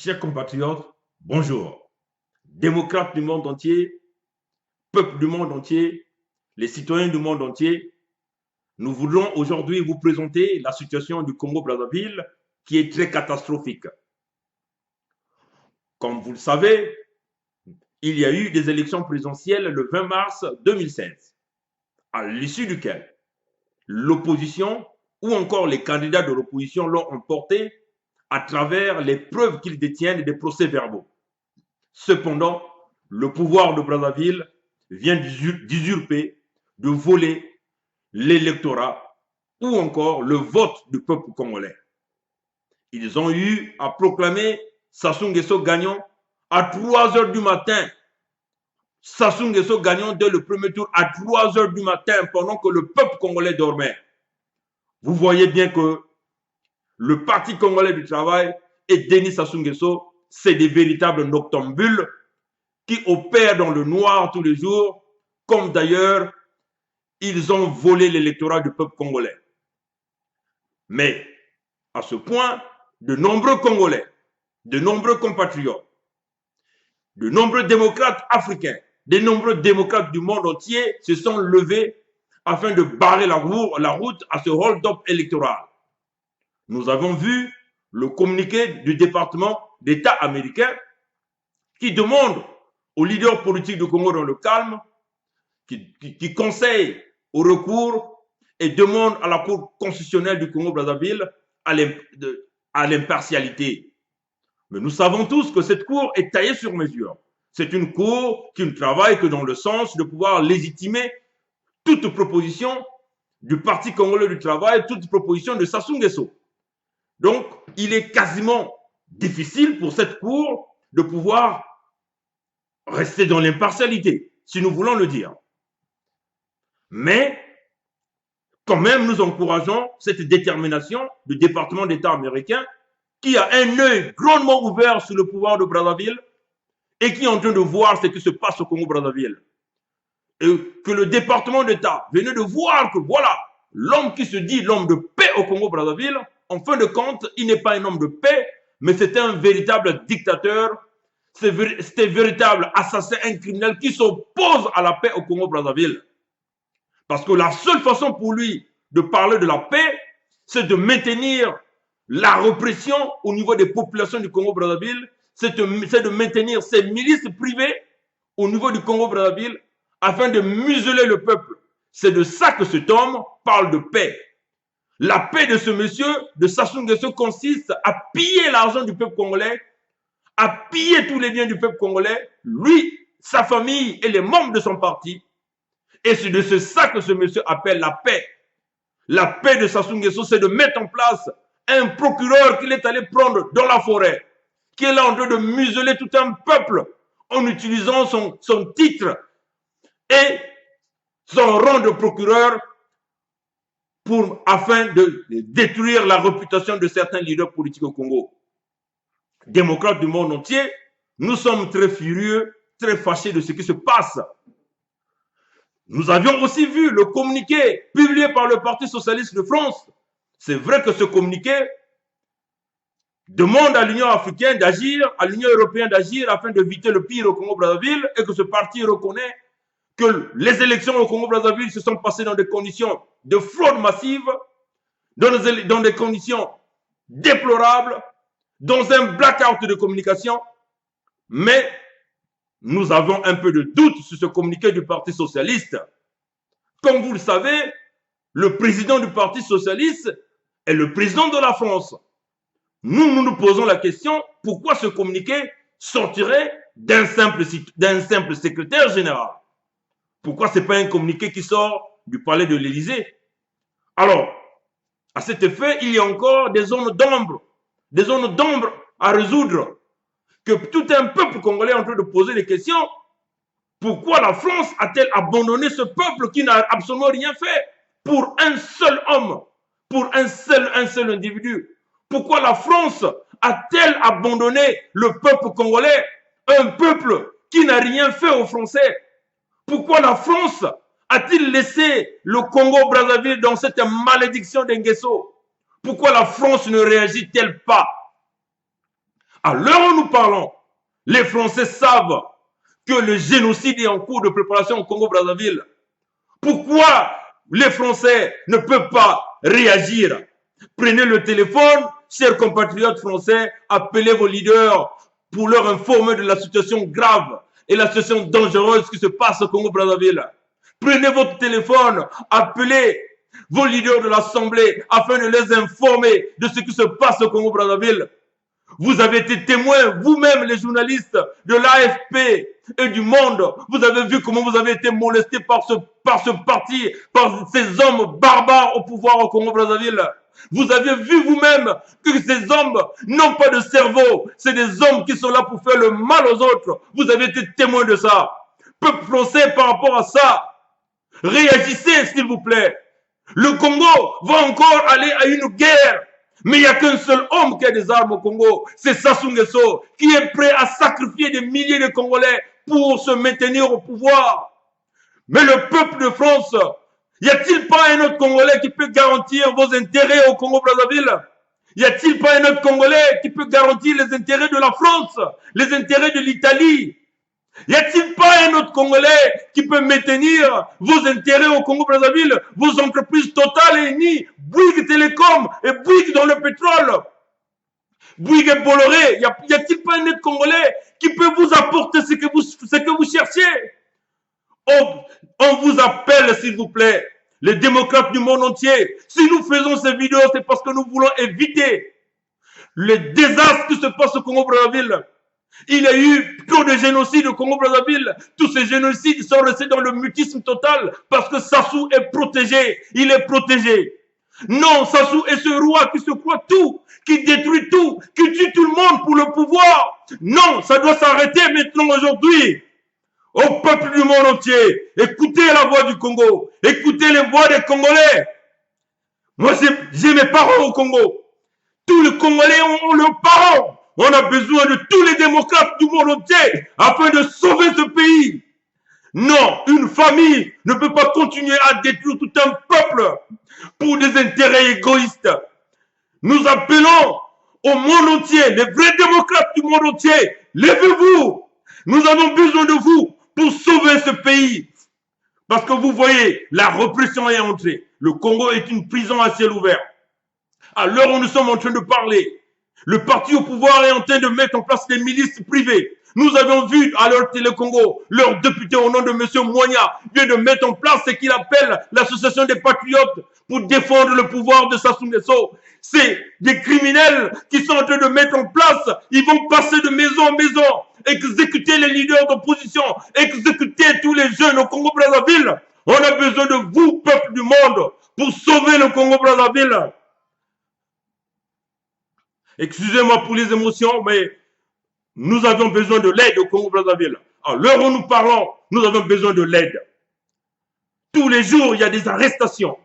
Chers compatriotes, bonjour. Démocrates du monde entier, peuple du monde entier, les citoyens du monde entier, nous voulons aujourd'hui vous présenter la situation du Congo-Brazzaville qui est très catastrophique. Comme vous le savez, il y a eu des élections présidentielles le 20 mars 2016, à l'issue duquel l'opposition ou encore les candidats de l'opposition l'ont emporté à travers les preuves qu'ils détiennent des procès-verbaux. Cependant, le pouvoir de Brazzaville vient d'usurper, de voler l'électorat ou encore le vote du peuple congolais. Ils ont eu à proclamer Sassou Nguesso gagnant à 3 heures du matin. Sassou Nguesso gagnant dès le premier tour à 3 heures du matin pendant que le peuple congolais dormait. Vous voyez bien que le Parti congolais du travail et Denis Sassou Nguesso, c'est des véritables noctambules qui opèrent dans le noir tous les jours, comme d'ailleurs ils ont volé l'électorat du peuple congolais. Mais à ce point, de nombreux Congolais, de nombreux compatriotes, de nombreux démocrates africains, de nombreux démocrates du monde entier se sont levés afin de barrer la route à ce hold-up électoral. Nous avons vu le communiqué du département d'État américain qui demande aux leaders politiques du Congo dans le calme, qui conseille au recours et demande à la Cour constitutionnelle du Congo-Brazzaville à l'impartialité. Mais nous savons tous que cette Cour est taillée sur mesure. C'est une Cour qui ne travaille que dans le sens de pouvoir légitimer toute proposition du Parti congolais du travail, toute proposition de Sassou Nguesso. Donc, il est quasiment difficile pour cette Cour de pouvoir rester dans l'impartialité, si nous voulons le dire. Mais, quand même, nous encourageons cette détermination du département d'État américain qui a un œil grandement ouvert sur le pouvoir de Brazzaville et qui est en train de voir ce qui se passe au Congo-Brazzaville. Et que le département d'État venait de voir que voilà, l'homme qui se dit l'homme de paix au Congo-Brazzaville, en fin de compte, il n'est pas un homme de paix, mais c'est un véritable dictateur, c'est un véritable assassin, un criminel qui s'oppose à la paix au Congo-Brazzaville. Parce que la seule façon pour lui de parler de la paix, c'est de maintenir la répression au niveau des populations du Congo-Brazzaville, c'est de maintenir ses milices privées au niveau du Congo-Brazzaville afin de museler le peuple. C'est de ça que cet homme parle de paix. La paix de ce monsieur, de Sassou Nguesso, consiste à piller l'argent du peuple congolais, à piller tous les biens du peuple congolais, lui, sa famille et les membres de son parti. Et c'est de ça que ce monsieur appelle la paix. La paix de Sassou Nguesso, c'est de mettre en place un procureur qu'il est allé prendre dans la forêt, qui est là en train de museler tout un peuple en utilisant son titre et son rang de procureur afin de détruire la réputation de certains leaders politiques au Congo. Démocrates du monde entier, nous sommes très furieux, très fâchés de ce qui se passe. Nous avions aussi vu le communiqué publié par le Parti socialiste de France. C'est vrai que ce communiqué demande à l'Union africaine d'agir, à l'Union européenne d'agir afin d'éviter le pire au Congo-Brazzaville et que ce parti reconnaît que les élections au Congo-Brazzaville se sont passées dans des conditions de fraude massive, dans des conditions déplorables, dans un blackout de communication. Mais nous avons un peu de doute sur ce communiqué du Parti socialiste. Comme vous le savez, le président du Parti socialiste est le président de la France. Nous posons la question, pourquoi ce communiqué sortirait d'un simple secrétaire général? Pourquoi ce n'est pas un communiqué qui sort du palais de l'Élysée? Alors, à cet effet, il y a encore des zones d'ombre à résoudre, que tout un peuple congolais est en train de poser des questions. Pourquoi la France a-t-elle abandonné ce peuple qui n'a absolument rien fait pour un seul homme, pour un seul individu? Pourquoi la France a-t-elle abandonné le peuple congolais, un peuple qui n'a rien fait aux Français? Pourquoi la France a-t-il laissé le Congo-Brazzaville dans cette malédiction d'Nguesso? Pourquoi la France ne réagit-elle pas? À l'heure où nous parlons, les Français savent que le génocide est en cours de préparation au Congo-Brazzaville. Pourquoi les Français ne peuvent pas réagir? Prenez le téléphone, chers compatriotes français, appelez vos leaders pour leur informer de la situation grave et la situation dangereuse qui se passe au Congo-Brazzaville. Prenez votre téléphone, appelez vos leaders de l'Assemblée afin de les informer de ce qui se passe au Congo-Brazzaville. Vous avez été témoins, vous-même les journalistes de l'AFP et du Monde. Vous avez vu comment vous avez été molestés par ce parti, par ces hommes barbares au pouvoir au Congo-Brazzaville. Vous avez vu vous-même que ces hommes n'ont pas de cerveau. C'est des hommes qui sont là pour faire le mal aux autres. Vous avez été témoins de ça. Peuple français, par rapport à ça, réagissez s'il vous plaît. Le Congo va encore aller à une guerre. Mais il n'y a qu'un seul homme qui a des armes au Congo, c'est Sassou Nguesso, qui est prêt à sacrifier des milliers de Congolais pour se maintenir au pouvoir. Mais le peuple de France, y a-t-il pas un autre Congolais qui peut garantir vos intérêts au Congo-Brazzaville? Y a-t-il pas un autre Congolais qui peut garantir les intérêts de la France, les intérêts de l'Italie? Y a-t-il pas un autre Congolais qui peut maintenir vos intérêts au Congo-Brazzaville, vos entreprises Total et Eni, Bouygues Télécom et Bouygues dans le pétrole, Bouygues et Bolloré? Y a-t-il pas un autre Congolais qui peut vous apporter ce que vous cherchez? On vous appelle, s'il vous plaît, les démocrates du monde entier. Si nous faisons ces vidéos, c'est parce que nous voulons éviter le désastre qui se passe au Congo-Brazzaville. Il y a eu trop de génocides au Congo-Brazzaville. Tous ces génocides sont restés dans le mutisme total parce que Sassou est protégé. Il est protégé. Non, Sassou est ce roi qui se croit tout, qui détruit tout, qui tue tout le monde pour le pouvoir. Non, ça doit s'arrêter maintenant aujourd'hui. Au peuple du monde entier, écoutez la voix du Congo. Écoutez les voix des Congolais. Moi, j'ai mes parents au Congo. Tous les Congolais ont leurs parents. On a besoin de tous les démocrates du monde entier afin de sauver ce pays. Non, une famille ne peut pas continuer à détruire tout un peuple pour des intérêts égoïstes. Nous appelons au monde entier, les vrais démocrates du monde entier, levez-vous. Nous avons besoin de vous pour sauver ce pays. Parce que vous voyez, la répression est entrée. Le Congo est une prison à ciel ouvert. À l'heure où nous sommes en train de parler, le parti au pouvoir est en train de mettre en place des milices privées. Nous avons vu à leur Télé-Congo, leur député au nom de M. Moigna vient de mettre en place ce qu'il appelle l'association des patriotes pour défendre le pouvoir de Sassou Nguesso. C'est des criminels qui sont en train de mettre en place. Ils vont passer de maison en maison, exécuter les leaders d'opposition, exécuter tous les jeunes au Congo-Brazzaville. On a besoin de vous, peuple du monde, pour sauver le Congo-Brazzaville. Excusez-moi pour les émotions, mais nous avons besoin de l'aide au Congo-Brazzaville. À l'heure où nous parlons, nous avons besoin de l'aide. Tous les jours, il y a des arrestations.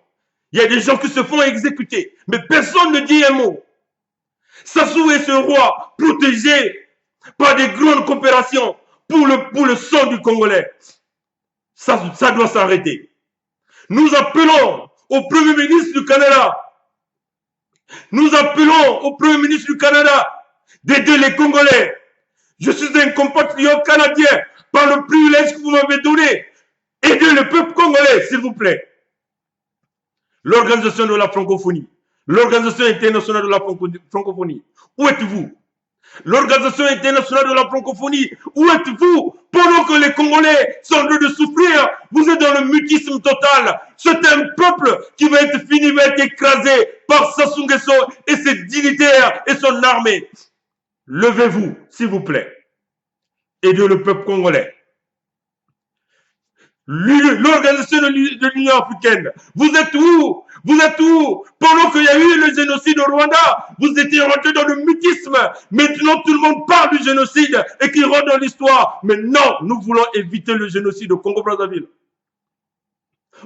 Il y a des gens qui se font exécuter. Mais personne ne dit un mot. Sassou est ce roi protégé par des grandes coopérations pour le sang du Congolais. Ça doit s'arrêter. Nous appelons au Premier ministre du Canada. Nous appelons au Premier ministre du Canada d'aider les Congolais. Je suis un compatriote canadien par le privilège que vous m'avez donné. Aidez le peuple congolais, s'il vous plaît. L'Organisation de la francophonie, l'Organisation internationale de la francophonie, où êtes-vous? L'Organisation internationale de la francophonie, où êtes-vous? Pendant que les Congolais sont en train de souffrir, vous êtes dans le mutisme total. C'est un peuple qui va être fini, va être écrasé par Sassou Nguesso et ses dignitaires et son armée. Levez-vous, s'il vous plaît. Aidez le peuple congolais. L'Organisation de l'Union africaine, vous êtes où? Vous êtes où? Pendant qu'il y a eu le génocide au Rwanda, vous étiez rentré dans le mutisme. Maintenant, tout le monde parle du génocide et qu'il rentre dans l'histoire. Mais non, nous voulons éviter le génocide au Congo-Brazzaville.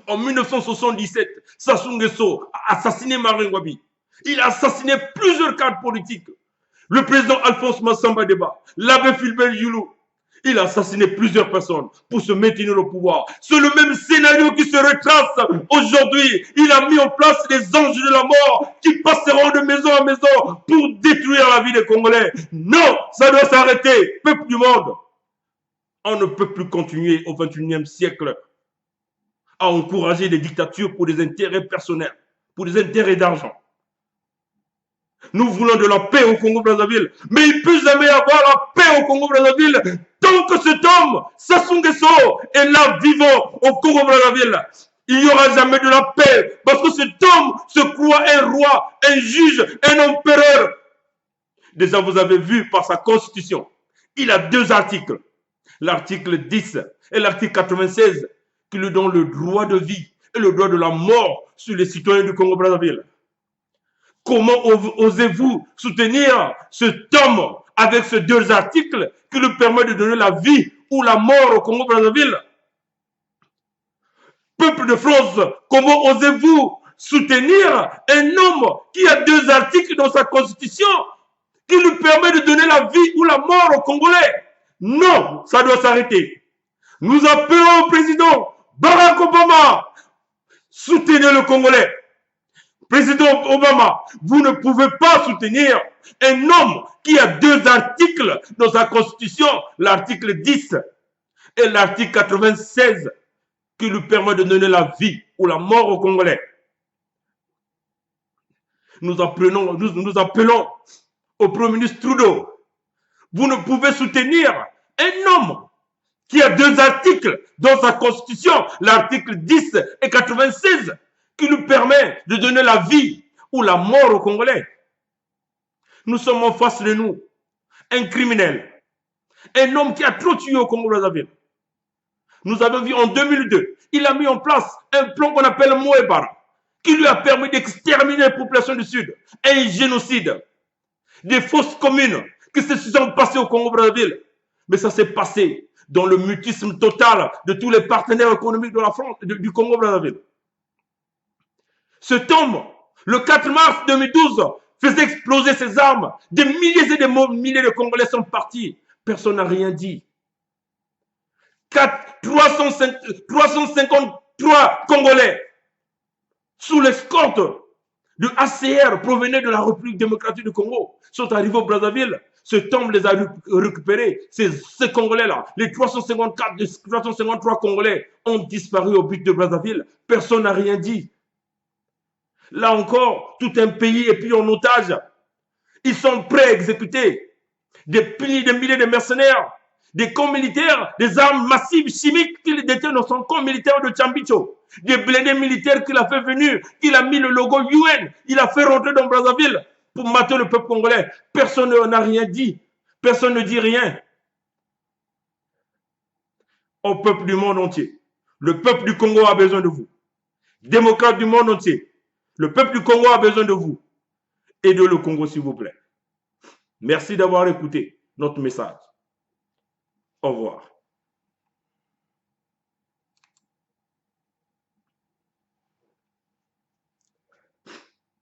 En 1977, Sassou Nguesso a assassiné Marine Ngouabi. Il a assassiné plusieurs cadres politiques. Le président Alphonse Massamba Deba, l'abbé Philbert Youlou. Il a assassiné plusieurs personnes pour se maintenir au pouvoir. C'est le même scénario qui se retrace aujourd'hui. Il a mis en place les anges de la mort qui passeront de maison à maison pour détruire la vie des Congolais. Non, ça doit s'arrêter. Peuple du monde, on ne peut plus continuer au XXIe siècle à encourager des dictatures pour des intérêts personnels, pour des intérêts d'argent. Nous voulons de la paix au Congo-Brazzaville, mais il ne peut jamais y avoir la paix au Congo-Brazzaville tant que cet homme, Sassou Nguesso, est là vivant au Congo-Brazzaville. Il n'y aura jamais de la paix parce que cet homme se croit un roi, un juge, un empereur. Déjà, vous avez vu par sa constitution, il a 2 articles, l'article 10 et l'article 96, qui lui donnent le droit de vie et le droit de la mort sur les citoyens du Congo-Brazzaville. Comment osez-vous soutenir cet homme avec ces 2 articles qui lui permettent de donner la vie ou la mort au Congo-Brazzaville? Peuple de France, comment osez-vous soutenir un homme qui a 2 articles dans sa constitution qui lui permet de donner la vie ou la mort aux Congolais? Non, ça doit s'arrêter. Nous appelons au président Barack Obama, soutenez le Congolais. Président Obama, vous ne pouvez pas soutenir un homme qui a 2 articles dans sa constitution, l'article 10 et l'article 96, qui lui permet de donner la vie ou la mort aux Congolais. Nous appelons au Premier ministre Trudeau. Vous ne pouvez soutenir un homme qui a 2 articles dans sa constitution, l'article 10 et 96, qui nous permet de donner la vie ou la mort aux Congolais. Nous sommes en face de nous un criminel, un homme qui a trop tué au Congo-Brazzaville. Nous avons vu en 2002, il a mis en place un plan qu'on appelle Moebara, qui lui a permis d'exterminer la population du Sud, un génocide, des fausses communes qui se sont passées au Congo-Brazzaville. Mais ça s'est passé dans le mutisme total de tous les partenaires économiques de la France, du Congo-Brazzaville. Cet homme, le 4 mars 2012, faisait exploser ses armes. Des milliers et des milliers de Congolais sont partis. Personne n'a rien dit. 353 Congolais, sous l'escorte de ACR provenant de la République démocratique du Congo, sont arrivés au Brazzaville. Cet homme les a récupérés. Ces Congolais-là, les 353 Congolais ont disparu au but de Brazzaville. Personne n'a rien dit. Là encore, tout un pays est pris en otage. Ils sont prêts à exécuter des milliers de mercenaires, des camps militaires, des armes massives chimiques qu'il détient dans son camp militaire de Tchambicho, des blindés militaires qu'il a fait venir, il a mis le logo UN, il a fait rentrer dans Brazzaville pour mater le peuple congolais. Personne n'a rien dit. Personne ne dit rien. Au peuple du monde entier, le peuple du Congo a besoin de vous. Démocrates du monde entier, le peuple du Congo a besoin de vous. Aidez le Congo, s'il vous plaît. Merci d'avoir écouté notre message. Au revoir.